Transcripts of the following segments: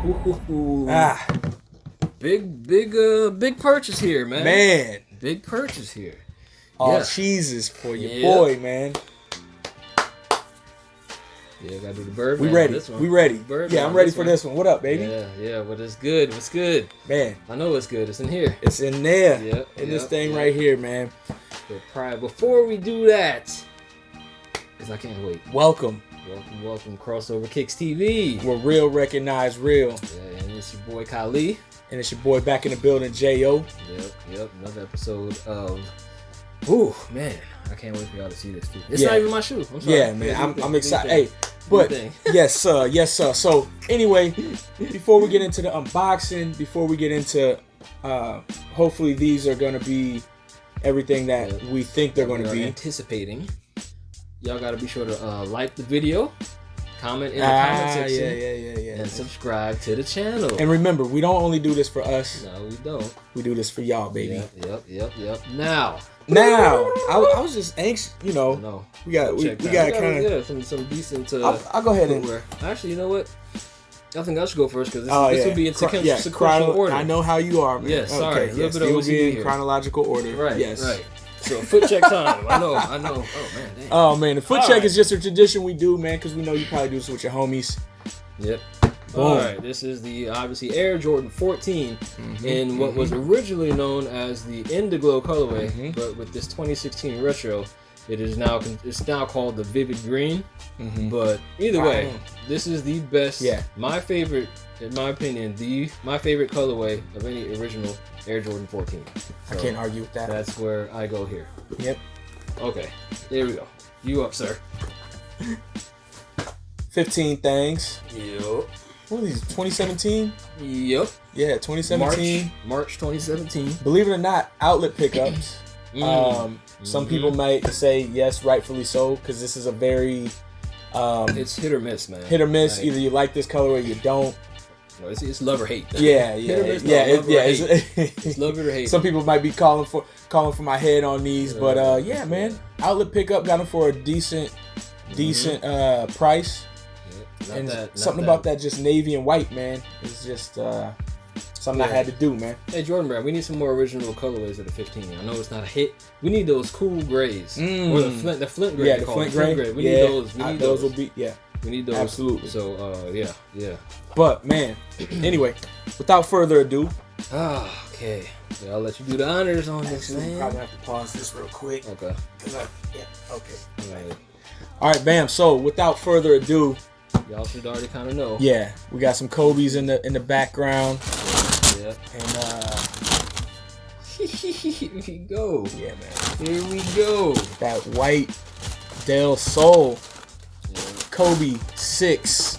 Ah, big purchase here, man. man. Big purchase here. All Yeah. cheeses for your Yep. boy, man. Yeah, gotta do the bird. We man ready. This one. We ready. Bird Yeah, man I'm ready this for one. this one. What up, baby? Yeah. What is good? What's good? Man, I know it's good. It's in here. it's in there. Yep, In this yep, thing yep. right here, man. But before we do that, because I can't wait. Welcome. Welcome, Crossover Kicks TV. We're real, recognize real. Yeah, and it's your boy Kali. And it's your boy back in the building, J.O. Yep. Another episode of. Ooh, man. I can't wait for y'all to see this too. It's Yeah. not even my shoe. I'm sorry. Yeah, man. I'm excited. Hey, but yes, sir. So anyway, before we get into the unboxing, before we get into, hopefully these are gonna be everything that we think they're gonna be. Anticipating. Y'all gotta be sure to like the video, comment in the comment section, Yeah. and subscribe to the channel. And remember, we don't only do this for us. No, we don't. We do this for y'all, baby. Yep. Now, I was just anxious, no. We got kind of. some decent. I'll go ahead and. footwear. Actually, you know what? I think I should go first because this will be in sequential order. I know how you are, man. Yeah, sorry. Okay, Still be in chronological order. Right. Yes. Right. So foot check time. I know. Oh man. Dang. Oh man, the foot check is just a tradition we do, man, because we know you probably do this with your homies. Yep. Boom. All right. This is the obviously Air Jordan 14 in what was originally known as the Indiglo colorway, but with this 2016 retro, it's now called the Vivid Green. But either way, this is the best. Yeah. My favorite, in my opinion, my favorite colorway of any original Air Jordan 14. I can't argue with that. That's where I go here. Yep. Okay. Here we go. You up, sir? 15 things. Yep. What are these? 2017? Yep. Yeah, 2017. March 2017. Believe it or not, outlet pickups. Some people might say yes, rightfully so, because this is a very it's hit or miss, man. hit or miss. Like, Either you like this color or you don't. no, it's love or hate. Yeah. It's love it or hate. Some people might be calling for my head on these, but man, outlet pickup got them for a decent price. Yeah, something about that just navy and white, man. It's just something I had to do, man. Hey Jordan Brand, we need some more original colorways of the 15. I know it's not a hit. We need those cool grays or the Flint gray. Yeah, the Flint gray. We need those. We need those. Will be We need those. Absolutely. So yeah. But man, anyway, without further ado. Okay. Yeah, I'll let you do the honors on this, man. We probably have to pause this real quick. Okay. Okay. All right, bam. So without further ado, y'all should already kind of know. Yeah, we got some Kobe's in the background. Yeah. And here we go. Yeah, man. Here we go. That white Del Sol Yeah. Kobe 6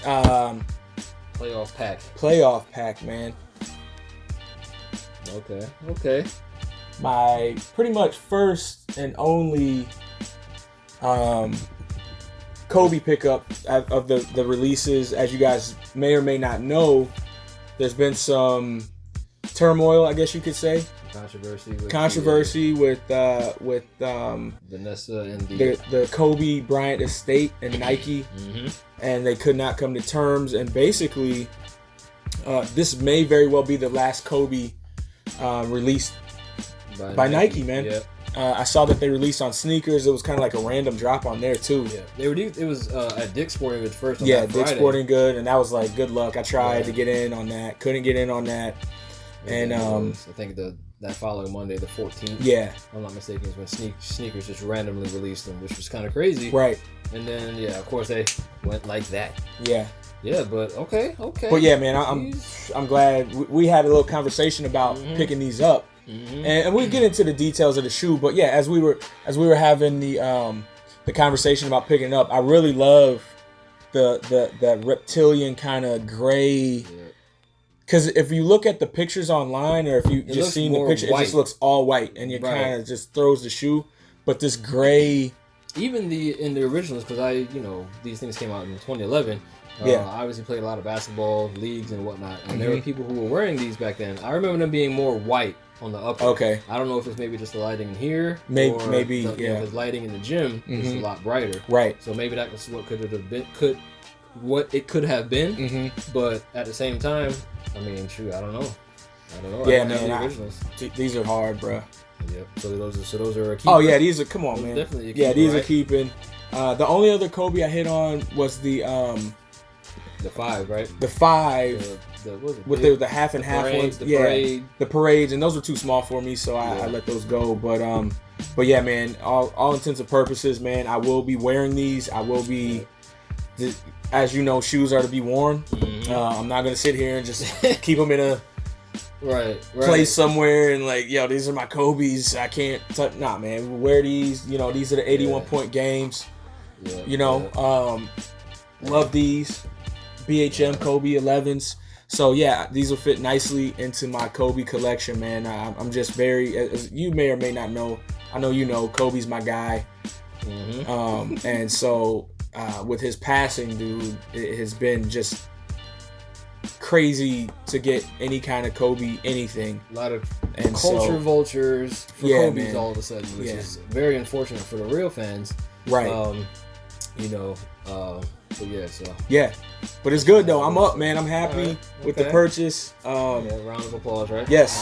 playoff pack, man. Okay. My pretty much first and only Kobe pickup of the releases. As you guys may or may not know, there's been some turmoil, I guess you could say. Controversy with Vanessa and the Kobe Bryant estate and Nike, and they could not come to terms. And basically, this may very well be the last Kobe released by Nike, man. Yep. I saw that they released on sneakers. It was kind of like a random drop on there too. Yeah, it was at Dick's Sporting Goods first. Yeah, Dick's Sporting Goods, and that was like good luck. I tried to get in on that, couldn't get in on that, and I think that following Monday, the 14th. Yeah, if I'm not mistaken, is when sneakers just randomly released them, which was kind of crazy. Right. And then of course they went like that. Yeah, but okay. But yeah, man, I'm glad we had a little conversation about picking these up. And we'll get into the details of the shoe, but yeah, as we were having the conversation about picking it up, I really love the reptilian kind of gray. Because if you look at the pictures online, or if you just seen the picture, it just looks all white, and it kind of just throws the shoe. But this gray, even in the originals, because these things came out in 2011. I obviously played a lot of basketball leagues and whatnot, and there were people who were wearing these back then. I remember them being more white on the upper. Okay. I don't know if it's maybe just the lighting in here. Maybe. Because lighting in the gym is a lot brighter. Right. So maybe that was what could what it could have been. But at the same time, I mean, shoot, I don't know. Yeah, man. These are hard, bro. Yep. So those are a keeper. Oh yeah, these are. Come on, those man. Definitely a keeper, yeah, these right? are keeping. The only other Kobe I hit on was the 5, right? The 5 with the half and half ones. Parade. The parades, and those were too small for me, so I let those go. But yeah, man. All intents and purposes, man. I will be wearing these. I will be. As you know, shoes are to be worn. I'm not gonna sit here and just keep them in a place somewhere and like, yo, these are my Kobe's. I can't touch. Nah, man. We wear these. You know, these are the 81 point games. Yeah, you know, love these BHM Kobe 11s. So yeah, these will fit nicely into my Kobe collection, man. I'm just very, as you may or may not know, I know you know, Kobe's my guy. And so with his passing, dude, it has been just crazy to get any kind of Kobe anything. A lot of culture vultures for Kobe's, man. All of a sudden, which is very unfortunate for the real fans. Right. You know, but yeah, so. Yeah. But it's good though. I'm up, man. I'm happy with the purchase. Round of applause, right? Yes.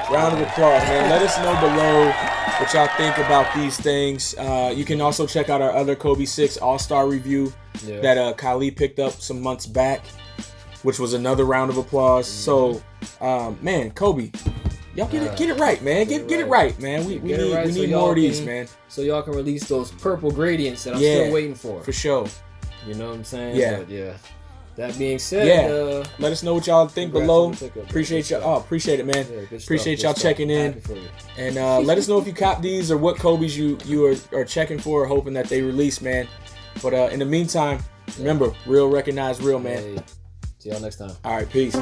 Round of applause, man. Let us know below what y'all think about these things. You can also check out our other Kobe 6 All-Star review that Kali picked up some months back, which was another round of applause. So, man, Kobe, y'all get it right, man. Get it right, man. We need more of these, man. So y'all can release those purple gradients that I'm still waiting for. For sure. You know what I'm saying? Yeah. But yeah. That being said, let us know what y'all think below. Appreciate y'all. Oh, appreciate it, man. Appreciate y'all checking in. And let us know if you cop these or what Kobe's you are checking for or hoping that they release, man. But in the meantime, remember, real recognize real, man. See y'all next time. All right, peace.